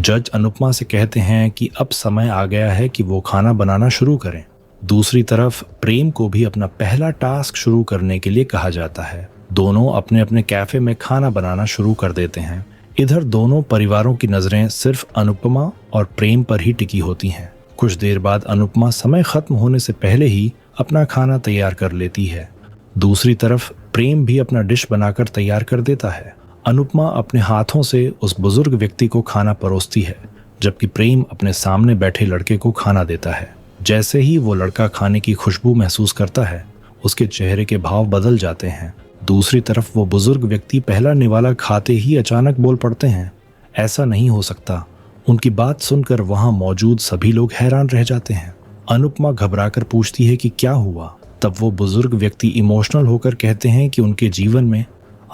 जज अनुपमा से कहते हैं कि अब समय आ गया है कि वो खाना बनाना शुरू करें। दूसरी तरफ प्रेम को भी अपना पहला टास्क शुरू करने के लिए कहा जाता है। दोनों अपने अपने कैफे में खाना बनाना शुरू कर देते हैं। इधर दोनों परिवारों की नजरें सिर्फ अनुपमा और प्रेम पर ही टिकी होती हैं। कुछ देर बाद अनुपमा समय खत्म होने से पहले ही अपना खाना तैयार कर लेती है। दूसरी तरफ प्रेम भी अपना डिश बनाकर तैयार कर देता है। अनुपमा अपने हाथों से उस बुजुर्ग व्यक्ति को खाना परोसती है, जबकि प्रेम अपने सामने बैठे लड़के को खाना देता है। जैसे ही वो लड़का खाने की खुशबू महसूस करता है, उसके चेहरे के भाव बदल जाते हैं। दूसरी तरफ वो बुजुर्ग व्यक्ति पहला निवाला खाते ही अचानक बोल पड़ते हैं, ऐसा नहीं हो सकता। उनकी बात सुनकर वहां मौजूद सभी लोग हैरान रह जाते हैं। अनुपमा घबराकर पूछती है कि क्या हुआ। तब वो बुजुर्ग व्यक्ति इमोशनल होकर कहते हैं कि उनके जीवन में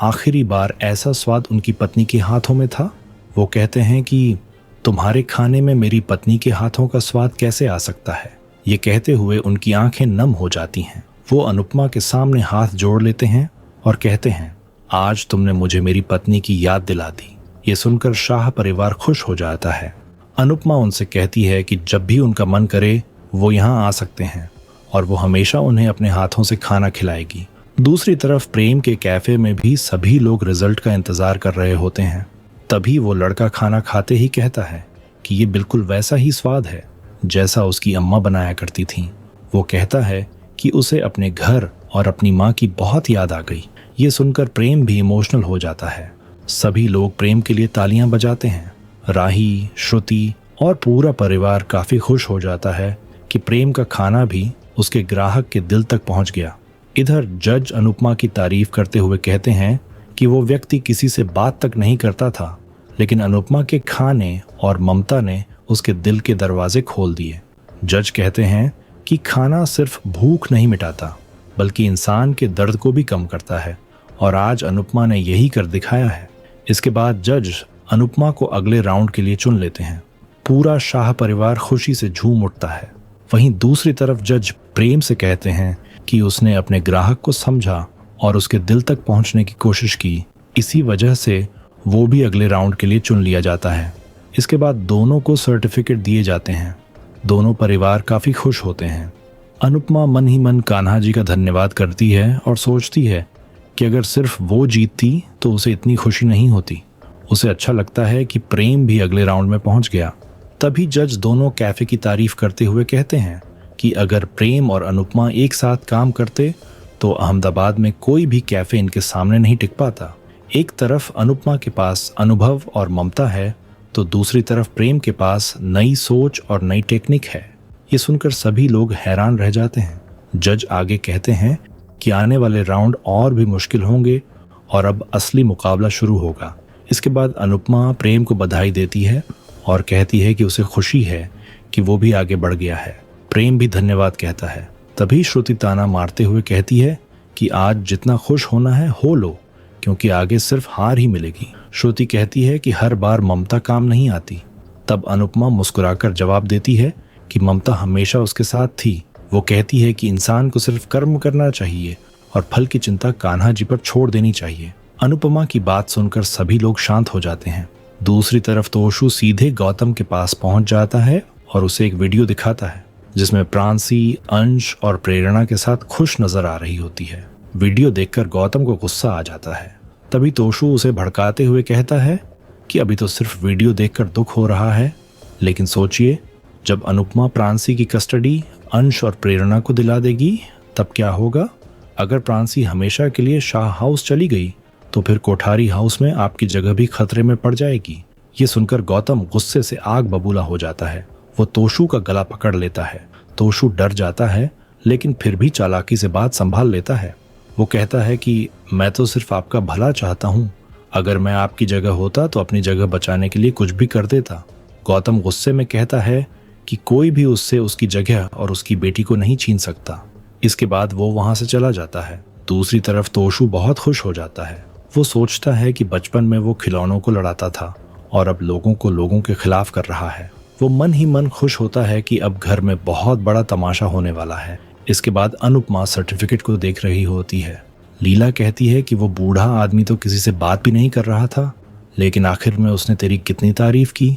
आखिरी बार ऐसा स्वाद उनकी पत्नी के हाथों में था। वो कहते हैं कि तुम्हारे खाने में मेरी पत्नी के हाथों का स्वाद कैसे आ सकता है। ये कहते हुए उनकी आंखें नम हो जाती हैं। वो अनुपमा के सामने हाथ जोड़ लेते हैं और कहते हैं, आज तुमने मुझे मेरी पत्नी की याद दिला दी। ये सुनकर शाह परिवार खुश हो जाता है। अनुपमा उनसे कहती है कि जब भी उनका मन करे वो यहाँ आ सकते हैं और वो हमेशा उन्हें अपने हाथों से खाना खिलाएगी। दूसरी तरफ प्रेम के कैफे में भी सभी लोग रिजल्ट का इंतजार कर रहे होते हैं। तभी वो लड़का खाना खाते ही कहता है कि ये बिल्कुल वैसा ही स्वाद है जैसा उसकी अम्मा बनाया करती थीं। वो कहता है कि उसे अपने घर और अपनी माँ की बहुत याद आ गई। ये सुनकर प्रेम भी इमोशनल हो जाता है। सभी लोग प्रेम के लिए तालियां बजाते हैं। राही, श्रुति और पूरा परिवार काफी खुश हो जाता है कि प्रेम का खाना भी उसके ग्राहक के दिल तक पहुंच गया। इधर जज अनुपमा की तारीफ करते हुए कहते हैं कि वो व्यक्ति किसी से बात तक नहीं करता था, लेकिन अनुपमा के खाने और ममता ने उसके दिल के दरवाजे खोल दिए। जज कहते हैं कि खाना सिर्फ भूख नहीं मिटाता, बल्कि इंसान के दर्द को भी कम करता है, और आज अनुपमा ने यही कर दिखाया है। इसके बाद जज अनुपमा को अगले राउंड के लिए चुन लेते हैं। पूरा शाह परिवार खुशी से झूम उठता है। वहीं दूसरी तरफ जज प्रेम से कहते हैं कि उसने अपने ग्राहक को समझा और उसके दिल तक पहुंचने की कोशिश की। इसी वजह से वो भी अगले राउंड के लिए चुन लिया जाता है। इसके बाद दोनों को सर्टिफिकेट दिए जाते हैं। दोनों परिवार काफी खुश होते हैं। अनुपमा मन ही मन कान्हा जी का धन्यवाद करती है और सोचती है कि अगर सिर्फ वो जीतती तो उसे इतनी खुशी नहीं होती। उसे अच्छा लगता है कि प्रेम भी अगले राउंड में पहुंच गया। तभी जज दोनों कैफे की तारीफ करते हुए कहते हैं कि अगर प्रेम और अनुपमा एक साथ काम करते तो अहमदाबाद में कोई भी कैफे इनके सामने नहीं टिक पाता। एक तरफ अनुपमा के पास अनुभव और ममता है, तो दूसरी तरफ प्रेम के पास नई सोच और नई टेक्निक है। ये सुनकर सभी लोग हैरान रह जाते हैं। जज आगे कहते हैं कि आने वाले राउंड और भी मुश्किल होंगे और अब असली मुकाबला शुरू होगा। इसके बाद अनुपमा प्रेम को बधाई देती है और कहती है कि उसे खुशी है कि वो भी आगे बढ़ गया है। प्रेम भी धन्यवाद कहता है। तभी श्रुति ताना मारते हुए कहती है कि आज जितना खुश होना है हो लो, क्योंकि आगे सिर्फ हार ही मिलेगी। श्रुति कहती है कि हर बार ममता काम नहीं आती। तब अनुपमा मुस्कुराकर जवाब देती है कि ममता हमेशा उसके साथ थी। वो कहती है कि इंसान को सिर्फ कर्म करना चाहिए और फल की चिंता कान्हा जी पर छोड़ देनी चाहिए। अनुपमा की बात सुनकर सभी लोग शांत हो जाते हैं। दूसरी तरफ तोशु सीधे गौतम के पास पहुंच जाता है और उसे एक वीडियो दिखाता है जिसमें प्रांसी, अंश और प्रेरणा के साथ खुश नजर आ रही होती है। वीडियो देखकर गौतम को गुस्सा आ जाता है। तभी तोशु उसे भड़काते हुए कहता है कि अभी तो सिर्फ वीडियो देखकर दुख हो रहा है, लेकिन सोचिए जब अनुपमा प्रांसी की कस्टडी अंश और प्रेरणा को दिला देगी तब क्या होगा। अगर प्रांसी हमेशा के लिए शाह हाउस चली गई तो फिर कोठारी हाउस में आपकी जगह भी खतरे में पड़ जाएगी। ये सुनकर गौतम गुस्से से आग बबूला हो जाता है। वो तोशु का गला पकड़ लेता है। तोशु डर जाता है, लेकिन फिर भी चालाकी से बात संभाल लेता है। वो कहता है कि मैं तो सिर्फ आपका भला चाहता हूँ। अगर मैं आपकी जगह होता तो अपनी जगह बचाने के लिए कुछ भी कर देता। गौतम गुस्से में कहता है कि कोई भी उससे उसकी जगह और उसकी बेटी को नहीं छीन सकता। इसके बाद वो वहां से चला जाता है। दूसरी तरफ तोशु बहुत खुश हो जाता है। वो सोचता है कि बचपन में वो खिलौनों को लड़ाता था और अब लोगों को लोगों के खिलाफ कर रहा है। वो मन ही मन खुश होता है कि अब घर में बहुत बड़ा तमाशा होने वाला है। इसके बाद अनुपमा सर्टिफिकेट को देख रही होती है। लीला कहती है कि वो बूढ़ा आदमी तो किसी से बात भी नहीं कर रहा था, लेकिन आखिर में उसने तेरी कितनी तारीफ की।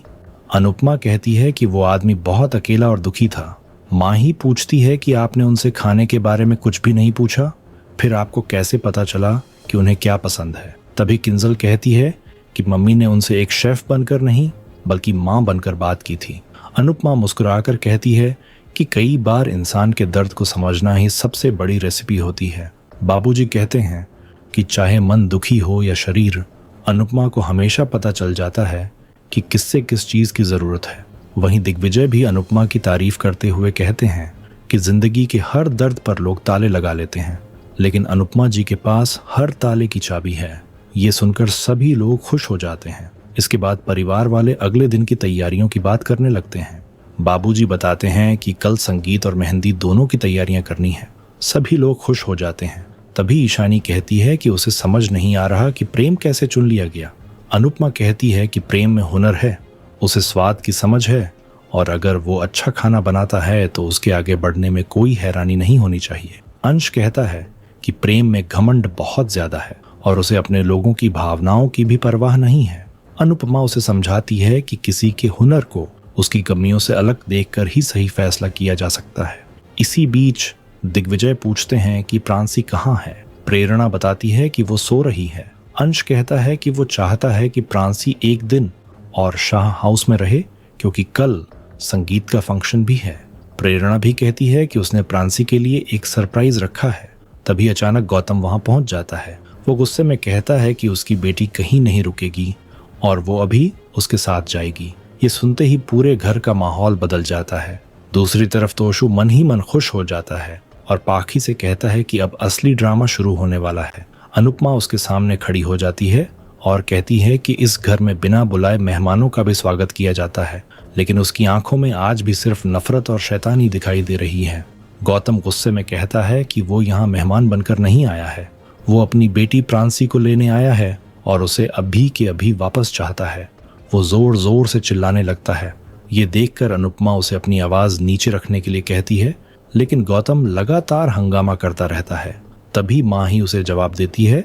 अनुपमा कहती है कि वो आदमी बहुत अकेला और दुखी था। माही पूछती है कि आपने उनसे खाने के बारे में कुछ भी नहीं पूछा, फिर आपको कैसे पता चला कि उन्हें क्या पसंद है? तभी किंजल कहती है कि मम्मी ने उनसे एक शेफ बनकर नहीं बल्कि माँ बनकर बात की थी। अनुपमा मुस्कुराकर कहती है कि कई बार इंसान के दर्द को समझना ही सबसे बड़ी रेसिपी होती है। बाबूजी कहते हैं कि चाहे मन दुखी हो या शरीर, अनुपमा को हमेशा पता चल जाता है कि किससे किस चीज़ की ज़रूरत है। वहीं दिग्विजय भी अनुपमा की तारीफ करते हुए कहते हैं कि जिंदगी के हर दर्द पर लोग ताले लगा लेते हैं, लेकिन अनुपमा जी के पास हर ताले की चाबी है। ये सुनकर सभी लोग खुश हो जाते हैं। इसके बाद परिवार वाले अगले दिन की तैयारियों की बात करने लगते हैं। बाबूजी बताते हैं कि कल संगीत और मेहंदी दोनों की तैयारियां करनी है। सभी लोग खुश हो जाते हैं। तभी ईशानी कहती है कि उसे समझ नहीं आ रहा कि प्रेम कैसे चुन लिया गया। अनुपमा कहती है कि प्रेम में हुनर है, उसे स्वाद की समझ है, और अगर वो अच्छा खाना बनाता है तो उसके आगे बढ़ने में कोई हैरानी नहीं होनी चाहिए। अंश कहता है कि प्रेम में घमंड बहुत ज्यादा है और उसे अपने लोगों की भावनाओं की भी परवाह नहीं है। अनुपमा उसे समझाती है कि किसी के हुनर को उसकी कमियों से अलग देखकर ही सही फैसला किया जा सकता है। इसी बीच दिग्विजय पूछते हैं कि प्रांसी कहाँ है। प्रेरणा बताती है कि वो सो रही है। अंश कहता है कि वो चाहता है कि प्रांसी एक दिन और शाह हाउस में रहे क्योंकि कल संगीत का फंक्शन भी है। प्रेरणा भी कहती है कि उसने प्रांसी के लिए एक सरप्राइज रखा है। तभी अचानक गौतम वहां पहुंच जाता है। वो गुस्से में कहता है कि उसकी बेटी कहीं नहीं रुकेगी और वो अभी उसके साथ जाएगी। ये सुनते ही पूरे घर का माहौल बदल जाता है। दूसरी तरफ तोशु मन ही मन खुश हो जाता है और पाखी से कहता है कि अब असली ड्रामा शुरू होने वाला है। अनुपमा उसके सामने खड़ी हो जाती है और कहती है कि इस घर में बिना बुलाए मेहमानों का भी स्वागत किया जाता है, लेकिन उसकी आंखों में आज भी सिर्फ नफरत और शैतानी दिखाई दे रही है। गौतम गुस्से में कहता है कि वो यहाँ मेहमान बनकर नहीं आया है, वो अपनी बेटी प्रांसी को लेने आया है और उसे अभी के अभी वापस चाहता है। वो जोर जोर से चिल्लाने लगता है। ये देखकर अनुपमा उसे अपनी आवाज नीचे रखने के लिए कहती है, लेकिन गौतम लगातार हंगामा करता रहता है। तभी माँ ही उसे जवाब देती है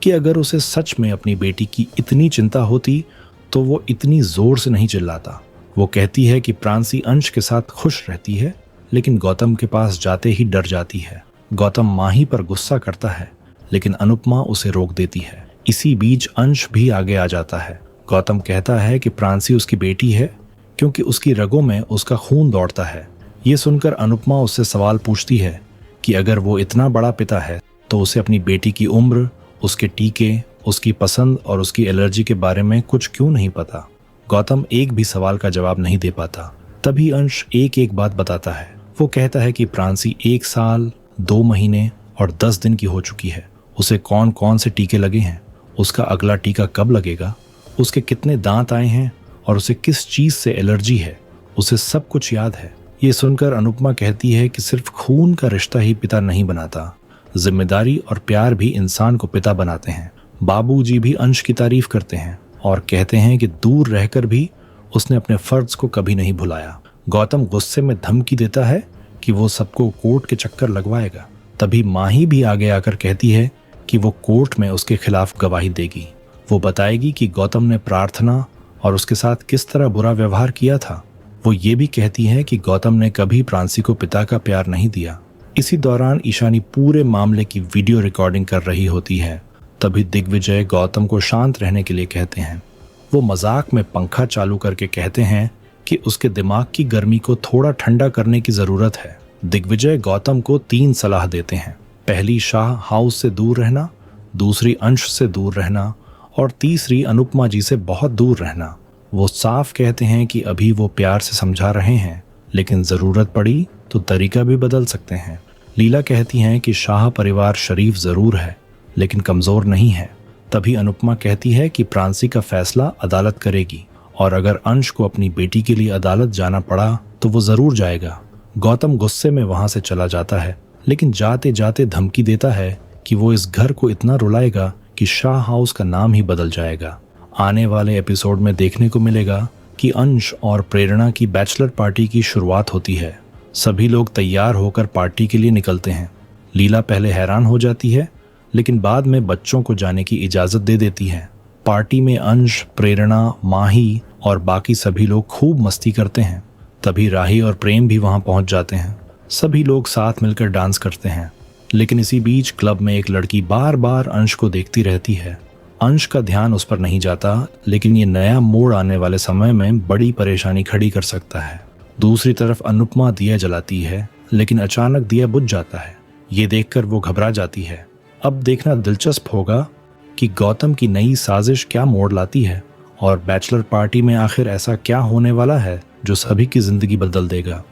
कि अगर उसे सच में अपनी बेटी की इतनी चिंता होती तो वो इतनी जोर से नहीं चिल्लाता। वो कहती है कि प्रांसी अंश के साथ खुश रहती है, लेकिन गौतम के पास जाते ही डर जाती है। गौतम माँ ही पर गुस्सा करता है, लेकिन अनुपमा उसे रोक देती है। इसी बीच अंश भी आगे आ जाता है। गौतम कहता है कि प्रांसी उसकी बेटी है क्योंकि उसकी रगों में उसका खून दौड़ता है। ये सुनकर अनुपमा उससे सवाल पूछती है कि अगर वो इतना बड़ा पिता है तो उसे अपनी बेटी की उम्र, उसके टीके, उसकी पसंद और उसकी एलर्जी के बारे में कुछ क्यों नहीं पता। गौतम एक भी सवाल का जवाब नहीं दे पाता। तभी अंश एक एक बात बताता है। वो कहता है कि प्रांसी 1 साल, 2 महीने और 10 दिन की हो चुकी है। उसे कौन कौन से टीके लगे हैं, उसका अगला टीका कब लगेगा, उसके कितने दांत आए हैं और उसे किस चीज से एलर्जी है, उसे सब कुछ याद है। ये सुनकर अनुपमा कहती है कि सिर्फ खून का रिश्ता ही पिता नहीं बनाता, जिम्मेदारी और प्यार भी इंसान को पिता बनाते हैं। बाबूजी भी अंश की तारीफ करते हैं और कहते हैं कि दूर रहकर भी उसने अपने फर्ज को कभी नहीं भुलाया। गौतम गुस्से में धमकी देता है कि वो सबको कोर्ट के चक्कर लगवाएगा। तभी माही भी आगे आकर कहती है कि वो कोर्ट में उसके खिलाफ गवाही देगी। वो बताएगी कि गौतम ने प्रार्थना और उसके साथ किस तरह बुरा व्यवहार किया था। वो ये भी कहती है कि गौतम ने कभी प्रांसी को पिता का प्यार नहीं दिया। इसी दौरान ईशानी पूरे मामले की वीडियो रिकॉर्डिंग कर रही होती है। तभी दिग्विजय गौतम को शांत रहने के लिए कहते हैं। वो मजाक में पंखा चालू करके कहते हैं कि उसके दिमाग की गर्मी को थोड़ा ठंडा करने की जरूरत है। दिग्विजय गौतम को 3 सलाह देते हैं। पहली, शाह हाउस से दूर रहना, दूसरी, अंश से दूर रहना और तीसरी, अनुपमा जी से बहुत दूर रहना। वो साफ कहते हैं कि अभी वो प्यार से समझा रहे हैं, लेकिन जरूरत पड़ी तो तरीका भी बदल सकते हैं। लीला कहती हैं कि शाह परिवार शरीफ जरूर है लेकिन कमजोर नहीं है। तभी अनुपमा कहती है कि प्रांसी का फैसला अदालत करेगी और अगर अंश को अपनी बेटी के लिए अदालत जाना पड़ा तो वो जरूर जाएगा। गौतम गुस्से में वहां से चला जाता है, लेकिन जाते जाते धमकी देता है कि वो इस घर को इतना रुलाएगा कि शाह हाउस का नाम ही बदल जाएगा। आने वाले एपिसोड में देखने को मिलेगा कि अंश और प्रेरणा की बैचलर पार्टी की शुरुआत होती है। सभी लोग तैयार होकर पार्टी के लिए निकलते हैं। लीला पहले हैरान हो जाती है, लेकिन बाद में बच्चों को जाने की इजाजत दे देती है। पार्टी में अंश, प्रेरणा, माही और बाकी सभी लोग खूब मस्ती करते हैं। तभी राही और प्रेम भी वहां पहुंच जाते हैं। सभी लोग साथ मिलकर डांस करते हैं। लेकिन इसी बीच क्लब में एक लड़की बार बार अंश को देखती रहती है। अंश का ध्यान उस पर नहीं जाता, लेकिन ये नया मोड़ आने वाले समय में बड़ी परेशानी खड़ी कर सकता है। दूसरी तरफ अनुपमा दिया जलाती है, लेकिन अचानक दिया बुझ जाता है। ये देखकर वो घबरा जाती है। अब देखना दिलचस्प होगा कि गौतम की नई साजिश क्या मोड़ लाती है और बैचलर पार्टी में आखिर ऐसा क्या होने वाला है जो सभी की जिंदगी बदल देगा।